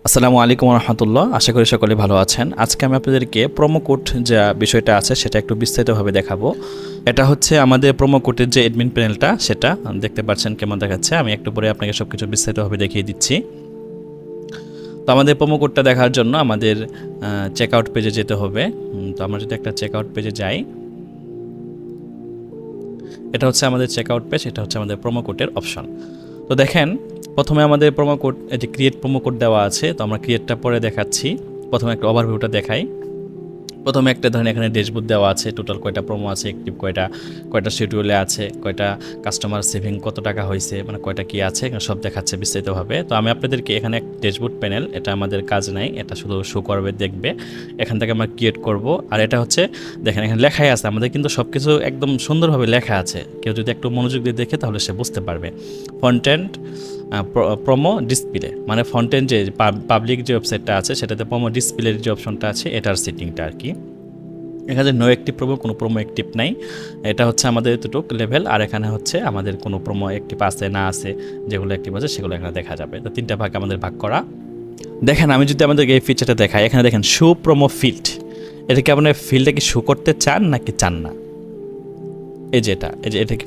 আসসালামু আলাইকুম রহমতুল্লাহ। আশা করি সকলে ভালো আছেন। আজকে আমি আপনাদেরকে প্রোমো কোড যে বিষয়টা আছে সেটা একটু বিস্তারিতভাবে দেখাবো। এটা হচ্ছে আমাদের প্রোমো কোডের যে অ্যাডমিন প্যানেলটা, সেটা দেখতে পাচ্ছেন কেমন দেখাচ্ছে। আমি একটু পরে আপনাকে সব কিছু বিস্তারিতভাবে দেখিয়ে দিচ্ছি। তো আমাদের প্রোমো কোডটা দেখার জন্য আমাদের চেক আউট পেজে যেতে হবে। তো আমরা যদি একটা চেক আউট পেজে যাই, এটা হচ্ছে আমাদের চেক আউট পেজ, এটা হচ্ছে আমাদের প্রোমো কোডের অপশন। তো দেখেন, প্রথমে আমাদের প্রোমো কোড, এই যে ক্রিয়েট প্রোমো কোড দেওয়া আছে। তো আমরা ক্রিয়েটটা পরে দেখাচ্ছি। প্রথমে একটা ওভারভিউটা দেখাই। প্রথমে একটা ধরেন এখানে ড্যাশবোর্ড দেওয়া আছে, টোটাল কয়টা প্রোমো আছে, অ্যাক্টিভ কয়টা শিডিউলে আছে, কয়টা কাস্টমার সেভিং কত টাকা হয়েছে, মানে কয়টা কি আছে এখানে সব দেখাচ্ছে বিস্তারিতভাবে। তো আমি আপনাদেরকে এখানে এক ড্যাশবোর্ড প্যানেল, এটা আমাদের কাজ নাই, এটা শুধু শো করবে, দেখবে। এখান থেকে আমরা ক্রিয়েট করব। আর এটা হচ্ছে দেখেন এখানে লেখাই আছে, আমাদের কিন্তু সব কিছু একদম সুন্দরভাবে লেখা আছে। কেউ যদি একটু মনোযোগ দিয়ে দেখে তাহলে সে বুঝতে পারবে। ফন্টেন্ট প্রোমো ডিসপ্লে, মানে ফন্টেন্ট যে পাবলিক যে ওয়েবসাইটটা আছে সেটাতে প্রোমো ডিসপ্লের যে অপশনটা আছে এটার সেটিংটা আর কি। এখানে নো অ্যাক্টিভ প্রোমো, কোনো প্রোমো অ্যাক্টিভ নাই। এটা হচ্ছে আমাদের এতটুক লেভেল। আর এখানে হচ্ছে আমাদের কোনো প্রোমো অ্যাক্টিভ আছে না আছে, যেগুলো অ্যাক্টিভ আছে সেগুলো এখানে দেখা যাবে। তো তিনটা ভাগ আমাদের ভাগ করা। দেখেন আমি যদি আমাদেরকে এই ফিচারটা দেখাই, এখানে দেখেন শো প্রোমো ফিল্ড। এটা কি আপনার ফিল্ডটা কি শো করতে চান নাকি চান না? এই যে এটা কি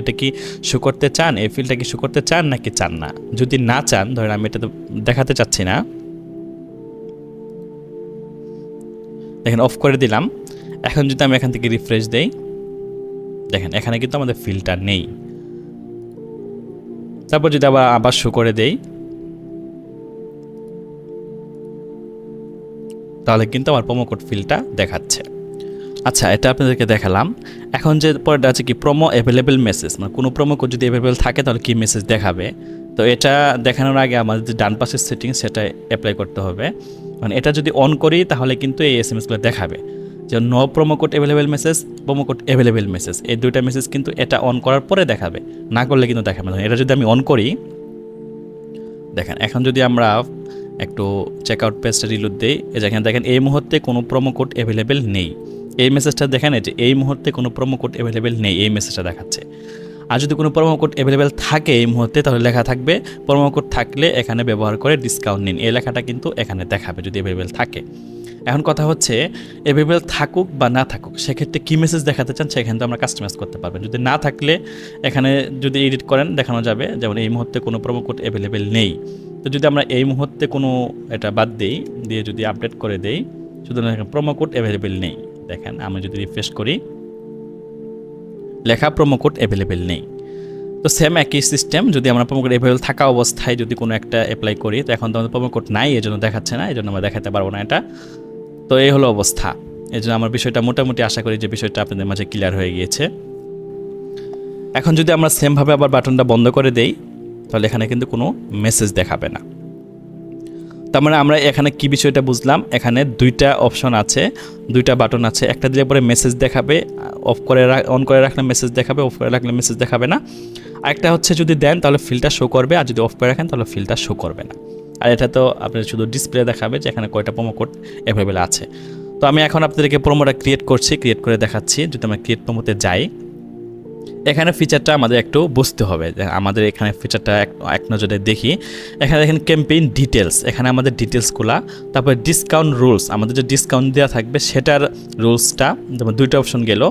এটা কি শো করতে চান, এই ফিল্ডটা কি শো করতে চান নাকি চান না? যদি না চান, ধরেন আমি এটা তো দেখাতে চাচ্ছি না, দেখেন অফ করে দিলাম। এখন যদি আমি এখান থেকে রিফ্রেশ দেই, দেখেন এখানে কিন্তু আমাদের ফিল্ডটা নেই। তারপর যদি আবার শো করে দেই, তাহলে কিন্তু আমার প্রোমো কোড ফিল্ডটা দেখাচ্ছে। আচ্ছা, এটা আপনাদেরকে দেখালাম। এখন যে পরেরটা আছে কি, প্রোমো অ্যাভেলেবেল মেসেজ, মানে কোনো প্রোমো কোড যদি অ্যাভেলেবেল থাকে তাহলে কি মেসেজ দেখাবে। তো এটা দেখানোর আগে আমাদের যে ডান পাশের সেটিংস সেটা অ্যাপ্লাই করতে হবে। মানে এটা যদি অন করি তাহলে কিন্তু এই এসএমএসগুলো দেখাবে যে no promo code available message, promo code available message, এই দুইটা মেসেজ কিন্তু এটা অন করার পরে দেখাবে, না করলে কিন্তু দেখাবে না। এটা যদি আমি অন করি, দেখেন এখন যদি আমরা একটু চেক আউট পেজটা রিলোড দিই, যেখানে দেখেন এই মুহূর্তে কোনো প্রোমো কোড অ্যাভেলেবেল নেই, এই মেসেজটা দেখেন, এই যে এই মুহূর্তে কোনো প্রোমো কোড অ্যাভেলেবেল নেই, এই মেসেজটা দেখাচ্ছে। আর যদি কোনো প্রোমো কোড অ্যাভেলেবেল থাকে এই মুহূর্তে, তাহলে লেখা থাকবে প্রোমো কোড থাকলে এখানে ব্যবহার করে ডিসকাউন্ট নিন, এই লেখাটা কিন্তু এখানে দেখাবে যদি অ্যাভেলেবেল থাকে। এখন কথা হচ্ছে, অ্যাভেলেবেল থাকুক বা না থাকুক, সেক্ষেত্রে কী মেসেজ দেখাতে চান সেখানে তো আমরা কাস্টমাইজ করতে পারবেন। যদি না থাকলে এখানে যদি এডিট করেন দেখানো যাবে, যেমন এই মুহূর্তে কোনো প্রোমো কোড অ্যাভেলেবেল নেই। তো যদি আমরা এই মুহূর্তে কোনো এটা বাদ দিই, দিয়ে যদি আপডেট করে দেই, শুধু প্রোমো কোড অ্যাভেলেবেল নেই, দেখেন আমি যদি রিফ্রেশ করি, লেখা প্রোমো কোড অ্যাভেলেবেল নেই। তো সেম একই সিস্টেম, যদি আমরা প্রোমো কোড অ্যাভেলেবেল থাকা অবস্থায় যদি কোনো একটা অ্যাপ্লাই করি, তো এখন তো আমাদের প্রোমো কোড নাই, এই জন্য দেখাচ্ছে না, এই জন্য আমরা দেখাতে পারবো না এটা। তো এই হলো অবস্থা। এই জন্য আমার বিষয়টা মোটামুটি আশা করি যে বিষয়টা আপনাদের মাঝে ক্লিয়ার হয়ে গিয়েছে। এখন যদি আমরা সেমভাবে আবার বাটনটা বন্ধ করে দেই, তাহলে এখানে কিন্তু কোনো মেসেজ দেখাবে না। তার মানে আমরা এখানে কি বিষয়টা বুঝলাম, এখানে দুইটা অপশন আছে, দুইটা বাটন আছে। একটা দিলে পরে মেসেজ দেখাবে, অন করে রাখলে মেসেজ দেখাবে, অফ করে রাখলে মেসেজ দেখাবে না। আরেকটা হচ্ছে যদি দেন তাহলে ফিল্ডটা শো করবে, আর যদি অফ করে রাখেন তাহলে ফিল্ডটা শো করবে না। আর এটা তো আপনার শুধু ডিসপ্লে দেখাবে যে এখানে কয়টা প্রোমো কোড অ্যাভেলেবেল আছে। তো আমি এখন আপনাদেরকে প্রোমোটা ক্রিয়েট করছি, ক্রিয়েট করে দেখাচ্ছি। যদি আমরা ক্রিয়েট প্রোমোতে যাই, এখানে ফিচারটা আমাদের একটু বুঝতে হবে। আমাদের এখানে ফিচারটা এক নজরে দেখি। এখানে দেখেন ক্যাম্পেইন ডিটেলস, এখানে আমাদের ডিটেলসগুলা, তারপরে ডিসকাউন্ট রুলস, আমাদের যে ডিসকাউন্ট দেওয়া থাকবে সেটার রুলসটা, যেমন দুইটা অপশন গেল।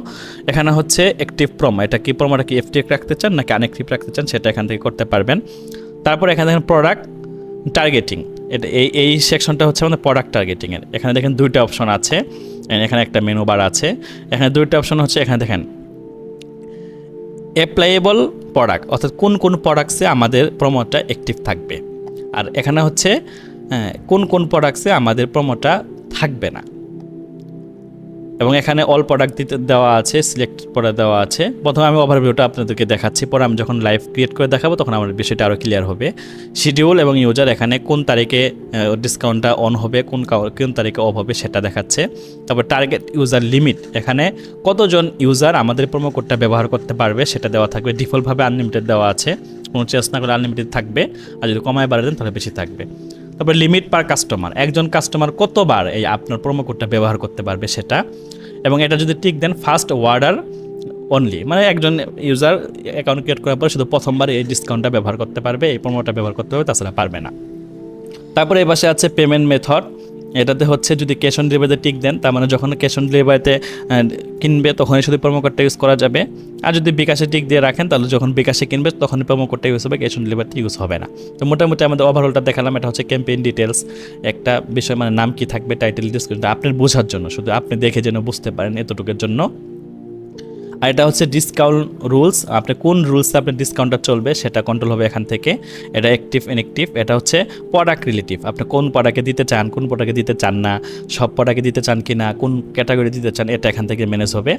এখানে হচ্ছে অ্যাক্টিভ প্রোমো, এটা কি প্রোমোটা কি অ্যাক্টিভ রাখতে চান নাকি আনঅ্যাক্টিভ রাখতে চান সেটা এখান থেকে করতে পারবেন। তারপর এখানে দেখেন প্রোডাক্ট টার্গেটিং, এটা এই সেকশনটা হচ্ছে আমাদের প্রোডাক্ট টার্গেটিংয়ের। এখানে দেখেন দুইটা অপশন আছে, এখানে একটা মেনু বার আছে, এখানে দুইটা অপশন হচ্ছে। এখানে দেখেন অ্যাপ্লাইয়েবল প্রোডাক্ট, অর্থাৎ কোন কোন প্রোডাক্টসে আমাদের প্রোমোটা অ্যাক্টিভ থাকবে। আর এখানে হচ্ছে কোন কোন প্রোডাক্টসে আমাদের প্রোমোটা থাকবে না। এবং এখানে অল প্রোডাক্ট দিতে দেওয়া আছে, সিলেক্ট করে দেওয়া আছে। প্রথমে আমি ওভারভিউটা আপনাদেরকে দেখাচ্ছি, পরে আমি যখন লাইভ ক্রিয়েট করে দেখাবো তখন আমার বিষয়টা আরও ক্লিয়ার হবে। শিডিউল এবং ইউজার, এখানে কোন তারিখে ডিসকাউন্টটা অন হবে, কোন তারিখে অফ হবে সেটা দেখাচ্ছে। তারপর টার্গেট ইউজার লিমিট, এখানে কতজন ইউজার আমাদের প্রোমো কোডটা ব্যবহার করতে পারবে সেটা দেওয়া থাকবে। ডিফল্টভাবে আনলিমিটেড দেওয়া আছে, কোনো চেঞ্জ না করে আনলিমিটেড থাকবে, আর যদি কমায় বাড়ায় দেন তাহলে বেশি থাকবে। তারপর লিমিট পার কাস্টমার, একজন কাস্টমার কতবার এই আপনার প্রোমো কোডটা ব্যবহার করতে পারবে সেটা। এবং এটা যদি টিক দেন ফার্স্ট ওয়ার্ডার অনলি, মানে একজন ইউজার অ্যাকাউন্ট ক্রিয়েট করার পর শুধু প্রথমবার এই ডিসকাউন্টটা ব্যবহার করতে পারবে, এই প্রোমোটা ব্যবহার করতে হবে, তাছাড়া পারবে না। তারপরে এই পাশে আছে পেমেন্ট মেথড। এটাতে হচ্ছে যদি ক্যাশ অন ডেলিভারিতে টিক দেন, তার মানে যখন ক্যাশ অন ডেলিভারিতে কিনবে তখনই শুধু প্রোমো কোডটা ইউজ করা যাবে। আর যদি বিকাশে টিক দিয়ে রাখেন তাহলে যখন বিকাশে কিনবে তখনই প্রোমো কোডটা ইউজ হবে, ক্যাশ অন ডেলিভারিতে ইউজ হবে না। তো মোটামুটি আমাদের ওভারঅলটা দেখালাম। এটা হচ্ছে ক্যাম্পেইন ডিটেলস, একটা বিষয় মানে নাম কি থাকবে, টাইটেল ডিসক্রিপশন, আপনার বোঝার জন্য, শুধু আপনি দেখে যেন বুঝতে পারেন এতটুকুর জন্য। আর এটা হচ্ছে ডিসকাউন্ট রুলস, আপনি কোন রুলসে আপনার ডিসকাউন্টটা চলবে সেটা কন্ট্রোল হবে এখান থেকে। এটা অ্যাক্টিভ ইনঅ্যাক্টিভ। এটা হচ্ছে প্রোডাক্ট রিলেটিভ, আপনি কোন প্রোডাক্টে দিতে চান, কোন প্রোডাক্টে দিতে চান না, সব প্রোডাক্টে দিতে চান কি না, কোন ক্যাটাগরি দিতে চান, এটা এখান থেকে ম্যানেজ হবে।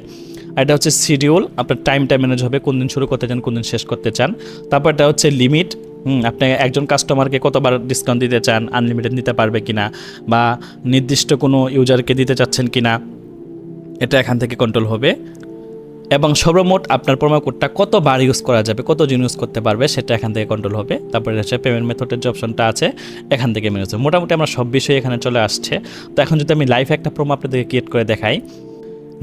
আর এটা হচ্ছে শিডিউল, আপনার টাইমটা ম্যানেজ হবে, কোন দিন শুরু করতে চান, কোন দিন শেষ করতে চান। তারপর এটা হচ্ছে লিমিট, আপনি একজন কাস্টমারকে কতবার ডিসকাউন্ট দিতে চান, আনলিমিটেড নিতে পারবে কিনা, বা নির্দিষ্ট কোনো ইউজারকে দিতে চাচ্ছেন কিনা, এটা এখান থেকে কন্ট্রোল হবে। এবং সর্বমোট আপনার প্রোমো কোডটা কতবার ইউজ করা যাবে, কতজন ইউজ করতে পারবে সেটা এখান থেকে কন্ট্রোল হবে। তারপরে হচ্ছে পেমেন্ট মেথডের যে অপশনটা আছে এখান থেকে ম্যানেজ হবে। মোটামুটি আমরা সব বিষয় এখানে চলে আসছে। তো এখন যদি আমি লাইভ একটা প্রোমো আপনাদেরকে ক্রিয়েট করে দেখাই,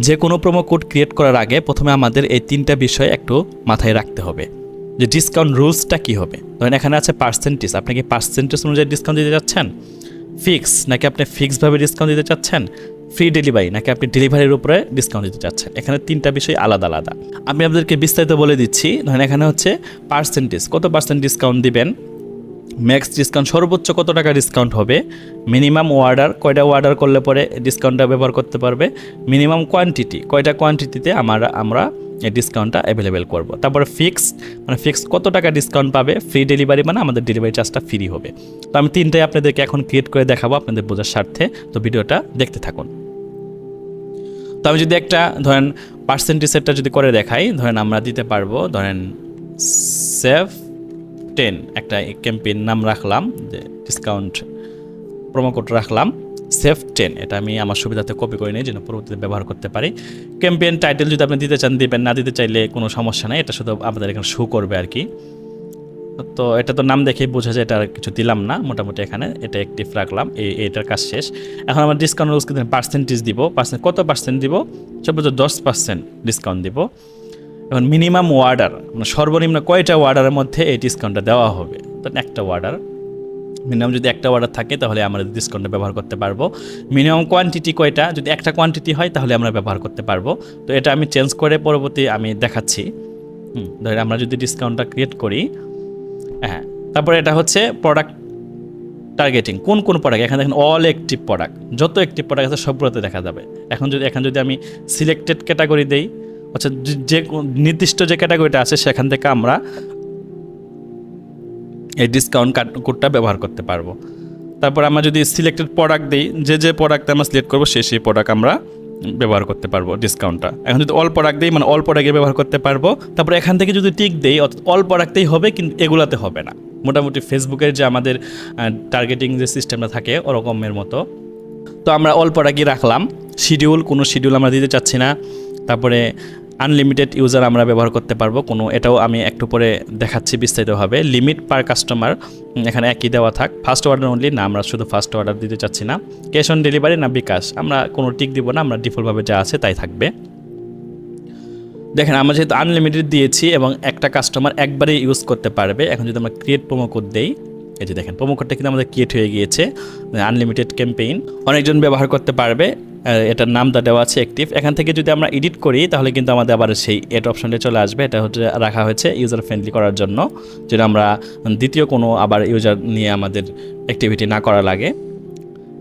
যে কোনো প্রোমো কোড ক্রিয়েট করার আগে প্রথমে আমাদের এই 3টা বিষয় একটু মাথায় রাখতে হবে, যে ডিসকাউন্ট রুলসটা কী হবে। ধরেন এখানে আছে পার্সেন্টেজ, আপনি কি পার্সেন্টেজ অনুযায়ী ডিসকাউন্ট দিতে চাচ্ছেন, ফিক্স নাকি আপনি ফিক্সডভাবে ডিসকাউন্ট দিতে চাচ্ছেন, ফ্রি ডেলিভারি নাকি আপনি ডেলিভারির উপরে ডিসকাউন্ট দিতে চাচ্ছেন। এখানে 3টা বিষয় আলাদা আলাদা। আমি আপনাদেরকে বিস্তারিত বলে দিচ্ছি। ধরেন এখানে হচ্ছে পার্সেন্টেজ, কত পার্সেন্ট ডিসকাউন্ট দিবেন, ম্যাক্স ডিসকাউন্ট সর্বোচ্চ কত টাকা ডিসকাউন্ট হবে, মিনিমাম অর্ডার কয়টা অর্ডার করলে পরে ডিসকাউন্টটা ব্যবহার করতে পারবে, মিনিমাম কোয়ান্টিটি কয়টা কোয়ান্টিটিতে আমরা এই ডিসকাউন্টটা অ্যাভেলেবেল করব। তারপরে ফিক্স কত টাকা ডিসকাউন্ট পাবে, ফ্রি ডেলিভারি মানে আমাদের ডেলিভারি চার্জটা ফ্রি হবে। তো আমি 3টাই আপনাদেরকে এখন ক্রিয়েট করে দেখাবো আপনাদের বোঝার স্বার্থে, তো ভিডিওটা দেখতে থাকুন। তো আমি যদি একটা ধরেন পার্সেন্টেজটা যদি করে দেখাই, ধরেন আমরা দিতে পারবো, ধরেন সেভ 10 একটা ক্যাম্পেইন নাম রাখলাম, যে ডিসকাউন্ট প্রোমো কোড রাখলাম সেভ 10। এটা আমি আমার সুবিধাতে কপি করে নিই যেন পরবর্তীতে ব্যবহার করতে পারি। ক্যাম্পেইন টাইটেল যদি আপনি দিতে চান দিবেন, না দিতে চাইলে কোনো সমস্যা নেই, এটা শুধু আমাদের এখানে শো করবে আর কি। তো এটা তো নাম দেখেই বোঝা যায়, এটা আর কিছু দিলাম না। মোটামুটি এখানে এটা অ্যাক্টিভ রাখলাম, এটার কাজ শেষ। এখন আমরা ডিসকাউন্ট রুলস কিন্তু পার্সেন্টেজ দিব, কত পার্সেন্ট দিব, সর্বোচ্চ 10% ডিসকাউন্ট দিব। এখন মিনিমাম অর্ডার মানে সর্বনিম্ন কয়টা অর্ডারের মধ্যে এই ডিসকাউন্টটা দেওয়া হবে, তো একটা অর্ডার, মিনিমাম যদি একটা অর্ডার থাকে তাহলে আমরা ডিসকাউন্টটা ব্যবহার করতে পারবো। মিনিমাম কোয়ান্টিটি কয়টা, যদি একটা কোয়ান্টিটি হয় তাহলে আমরা ব্যবহার করতে পারবো। তো এটা আমি চেঞ্জ করে পরবর্তী আমি দেখাচ্ছি। ধরে আমরা যদি ডিসকাউন্টটা ক্রিয়েট করি, হ্যাঁ, তারপরে এটা হচ্ছে প্রোডাক্ট টার্গেটিং, কোন প্রোডাক্ট, এখানে দেখেন অল অ্যাক্টিভ প্রোডাক্ট, যত অ্যাক্টিভ প্রোডাক্ট আছে সবগুলোতে দেখা যাবে। এখন যদি আমি সিলেক্টেড ক্যাটাগরি দেই, আচ্ছা যে নির্দিষ্ট যে ক্যাটাগরিটা আছে সেখান থেকে আমরা এই ডিসকাউন্ট কোডটা ব্যবহার করতে পারবো। তারপর আমরা যদি সিলেক্টেড প্রোডাক্ট দিই, যে প্রোডাক্ট আমরা সিলেক্ট করবো সেই প্রোডাক্ট আমরা ব্যবহার করতে পারবো ডিসকাউন্টটা। এখন যদি অল প্রোডাক্ট দিই মানে অল প্রোডাক্টে ব্যবহার করতে পারবো। তারপরে এখান থেকে যদি টিক দেই অল প্রোডাক্টেই হবে, কিন্তু এগুলাতে হবে না। মোটামুটি ফেসবুকের যে আমাদের টার্গেটিং যে সিস্টেমটা থাকে ওরকমের মতো। তো আমরা অল প্রোডাক্টই রাখলাম। কোনো শিডিউল আমরা দিতে চাচ্ছি না। তারপরে আনলিমিটেড ইউজার আমরা ব্যবহার করতে পারবো এটাও আমি একটু পরে দেখাচ্ছি বিস্তারিতভাবে। লিমিট পার কাস্টমার এখানে একই দেওয়া থাক। ফার্স্ট অর্ডার অনলি না, আমরা শুধু ফার্স্ট অর্ডার দিতে চাচ্ছি না। ক্যাশ অন ডেলিভারি না বিকাশ, আমরা কোনো টিক দিব না, আমরা ডিফল্টভাবে যা আছে তাই থাকবে। দেখেন আমরা যেহেতু আনলিমিটেড দিয়েছি এবং একটা কাস্টমার একবারে ইউজ করতে পারবে। এখন যদি আমরা ক্রিয়েট প্রোমো কোড দেই, এই যে দেখেন প্রোমো কোডটা কিন্তু আমাদের ক্রিয়েট হয়ে গিয়েছে। আনলিমিটেড ক্যাম্পেইন অনেকজন ব্যবহার করতে পারবে, এটার নামটা দেওয়া আছে অ্যাক্টিভ। এখান থেকে যদি আমরা এডিট করি তাহলে কিন্তু আমাদের আবার সেই এড অপশনটা চলে আসবে। এটা হচ্ছে রাখা হয়েছে ইউজার ফ্রেন্ডলি করার জন্য, যেটা আমরা দ্বিতীয় কোনো আবার ইউজার নিয়ে আমাদের অ্যাক্টিভিটি না করা লাগে।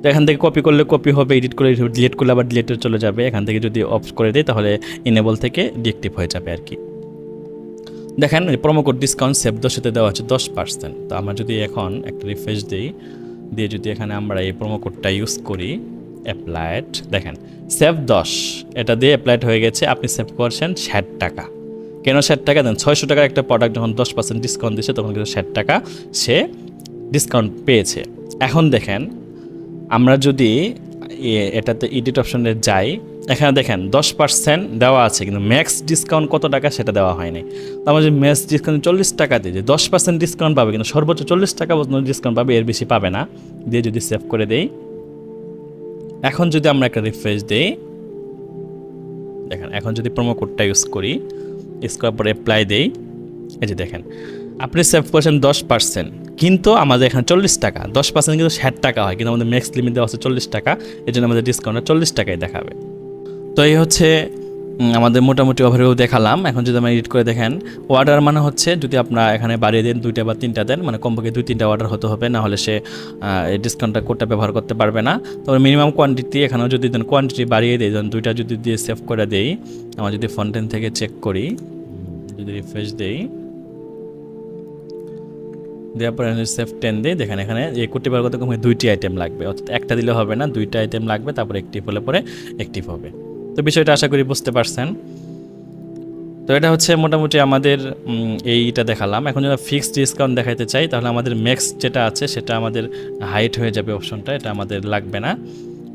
তো এখান থেকে কপি করলে কপি হবে, এডিট করলে ডিলিট করলে আবার ডিলিটে চলে যাবে। এখান থেকে যদি অফ করে দিই তাহলে ইনেবল থেকে ডিএক্টিভ হয়ে যাবে আর কি। দেখেন প্রোমো কোড ডিসকাউন্ট সেভ 10-তে দেওয়া হচ্ছে 10%। তো আমরা যদি এখন একটা রিফ্রেশ দিই, দিয়ে যদি এখানে আমরা এই প্রোমো কোডটা ইউজ করি, অ্যাপ্লাইড, দেখেন সেভ 10 এটা দিয়ে অ্যাপ্লাইড হয়ে গেছে। আপনি সেভ করছেন 60 টাকা। কেন 60 টাকা দেন? 600 টাকার একটা প্রোডাক্ট যখন 10% ডিসকাউন্ট দিচ্ছে তখন কিন্তু 60 টাকা সে ডিসকাউন্ট পেয়েছে। এখন দেখেন আমরা যদি এটাতে এডিট অপশনে যাই, এখানে দেখেন 10% দেওয়া আছে, কিন্তু ম্যাক্স ডিসকাউন্ট কত টাকা সেটা দেওয়া হয়নি। তো আমরা যদি ম্যাক্স ডিসকাউন্ট 40 টাকা দিই, যে 10% ডিসকাউন্ট পাবে, কিন্তু সর্বোচ্চ 40 টাকা পর্যন্ত ডিসকাউন্ট পাবে, এর বেশি পাবে না। দিয়ে যদি সেভ করে দেই, এখন যদি আমরা একটা রিফ্রেশ দিই, দেখেন এখন যদি প্রোমো কোডটা ইউজ করি, ইউজ করার পরে অ্যাপ্লাই দেই, এই যে দেখেন আপনি সেভ করছেন 10%, কিন্তু আমাদের এখানে 40 টাকা, 10% কিন্তু 60 টাকা হয়, কিন্তু আমাদের ম্যাক্স লিমিট দেওয়া হচ্ছে 40 টাকা, এই জন্য আমাদের ডিসকাউন্টটা 40 টাকায় দেখাবে। তো এই হচ্ছে আমাদের মোটামুটি ওভারভিউ দেখালাম। এখন যদি আমরা এডিট করে দেখেন, অর্ডার মানে হচ্ছে যদি আপনারা এখানে বাড়িয়ে দেন 2টা বা 3টা দেন, মানে কমপক্ষে 2-3টা অর্ডার হতে হবে, না হলে সে এই ডিসকাউন্টটা কোডটা ব্যবহার করতে পারবে না। তবে মিনিমাম কোয়ান্টিটি এখানেও যদি দেন, কোয়ান্টিটি বাড়িয়ে দেয়, ধরুন 2টা যদি দিয়ে সেভ করে দেই, আমরা যদি ফন্টেন থেকে চেক করি, যদি রিফ্রেশ দেই, দেওয়ার পরে সেভ 10 দিই, দেখেন এখানে এই কোডটি ব্যবহার করতে কমপক্ষে 2টি আইটেম লাগবে, অর্থাৎ একটা দিলে হবে না, 2টা আইটেম লাগবে, তারপর অ্যাক্টিভ হলে পরে অ্যাক্টিভ হবে। তো বিষয়টা আশা করি বুঝতে পারছেন। তো এটা হচ্ছে মোটামুটি আমাদের এইটা দেখালাম। এখন যদি ফিক্সড ডিসকাউন্ট দেখাইতে চাই, তাহলে আমাদের ম্যাক্স যেটা আছে সেটা আমাদের হাইট হয়ে যাবে অপশনটা, এটা আমাদের লাগবে না।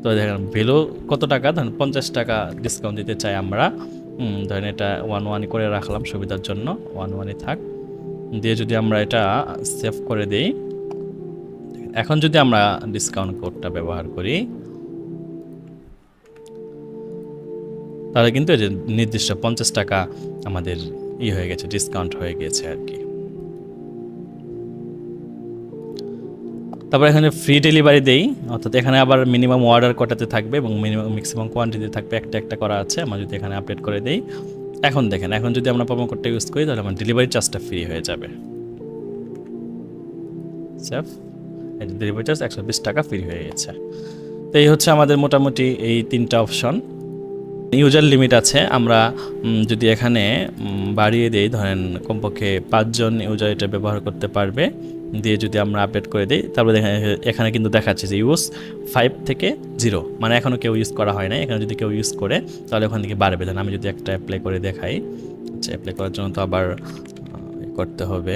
তো দেখেন ভ্যালু কত টাকা, ধরেন 50 টাকা ডিসকাউন্ট দিতে চাই আমরা, ধরেন এটা 1 করে রাখলাম সুবিধার জন্য, 1 থাক, দিয়ে যদি আমরা এটা সেভ করে দিই, এখন যদি আমরা ডিসকাউন্ট কোডটা ব্যবহার করি, তাহলে কিন্তু এই যে নির্দিষ্ট 50 টাকা আমাদের হয়ে গেছে, ডিসকাউন্ট হয়ে গেছে আর কি। তারপর এখানে ফ্রি ডেলিভারি দেই, অর্থাৎ এখানে আবার মিনিমাম অর্ডার কটাতে থাকবে এবং মিনিমাম ম্যাক্সিমাম কোয়ান্টিটি থাকবে, একটা করা আছে। আমরা যদি এখানে আপডেট করে দেই, এখন দেখেন, এখন যদি আমরা প্রোমো কোডটা ইউজ করি, তাহলে আমার ডেলিভারি চার্জটা ফ্রি হয়ে যাবে। সেফ, এই ডেলিভারি চার্জ 120 টাকা ফ্রি হয়ে গেছে। তো এই হচ্ছে আমাদের মোটামুটি এই 3টা অপশন। ইউজার লিমিট আছে, আমরা যদি এখানে বাড়িয়ে দেই, ধরেন কমপক্ষে 5 জন ইউজার এটা ব্যবহার করতে পারবে, দিয়ে যদি আমরা আপডেট করে দিই, তারপরে দেখেন এখানে কিন্তু দেখাচ্ছে যে ইউজ 5 থেকে 0, মানে এখনও কেউ ইউজ করা হয় না। এখানে যদি কেউ ইউজ করে তাহলে ওখান থেকে বাড়বে। দেন আমি যদি একটা অ্যাপ্লাই করে দেখাই, আচ্ছা অ্যাপ্লাই করার জন্য তো আবার করতে হবে,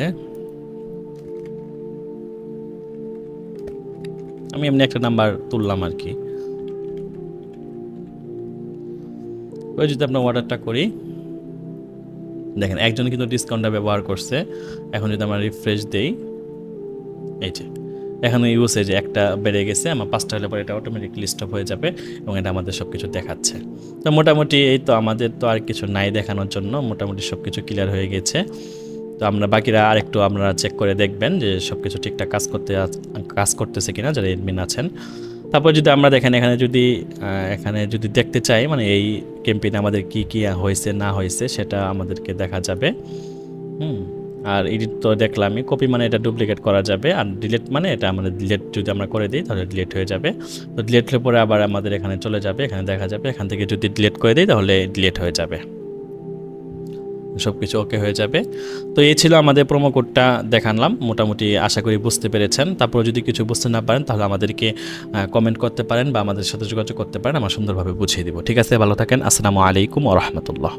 আমি এমনি একটা নাম্বার তুললাম আর কি। ওই যদি আপনার অর্ডারটা করি, দেখেন একজন কিন্তু ডিসকাউন্টটা ব্যবহার করছে। এখন যদি আমরা রিফ্রেশ দেই, এই যে এখানে ইউসেজ একটা বেড়ে গেছে, আমার 5টা হলে পরে এটা অটোমেটিক লিস্ট অফ হয়ে যাবে এবং এটা আমাদের সব কিছু দেখাচ্ছে। তো মোটামুটি এই তো, আমাদের তো আর কিছু নাই দেখানোর জন্য, মোটামুটি সব কিছু ক্লিয়ার হয়ে গেছে। তো আমরা বাকিরা আরেকটু আপনারা চেক করে দেখবেন যে সব কিছু ঠিকঠাক কাজ করতেছে কিনা, যারা এডমিন আছেন। তারপর যদি আমরা দেখেন এখানে যদি দেখতে চাই, মানে এই ক্যাম্পেইনে আমাদের কি কি হয়েছে না হয়েছে সেটা আমাদেরকে দেখা যাবে। আর এডিট তো দেখলামই, কপি মানে এটা ডুপ্লিকেট করা যাবে, আর ডিলিট মানে এটা আমাদের ডিলিট যদি আমরা করে দিই তাহলে ডিলিট হয়ে যাবে। তো ডিলিট হলে পরে আবার আমাদের এখানে চলে যাবে, এখানে দেখা যাবে, এখান থেকে যদি ডিলিট করে দিই তাহলে ডিলিট হয়ে যাবে, সব কিছু ওকে হয়ে যাবে। তো এই ছিল আমাদের প্রোমো কোডটা দেখালাম, মোটামুটি আশা করি বুঝতে পেরেছেন। তারপর যদি কিছু বুঝতে না পারেন তাহলে আমাদেরকে কমেন্ট করতে পারেন বা আমাদের সাথে যোগাযোগ করতে পারেন, আমরা সুন্দরভাবে বুঝিয়ে দিব। ঠিক আছে, ভালো থাকেন, আসসালামু আলাইকুম ওয়া রাহমাতুল্লাহ।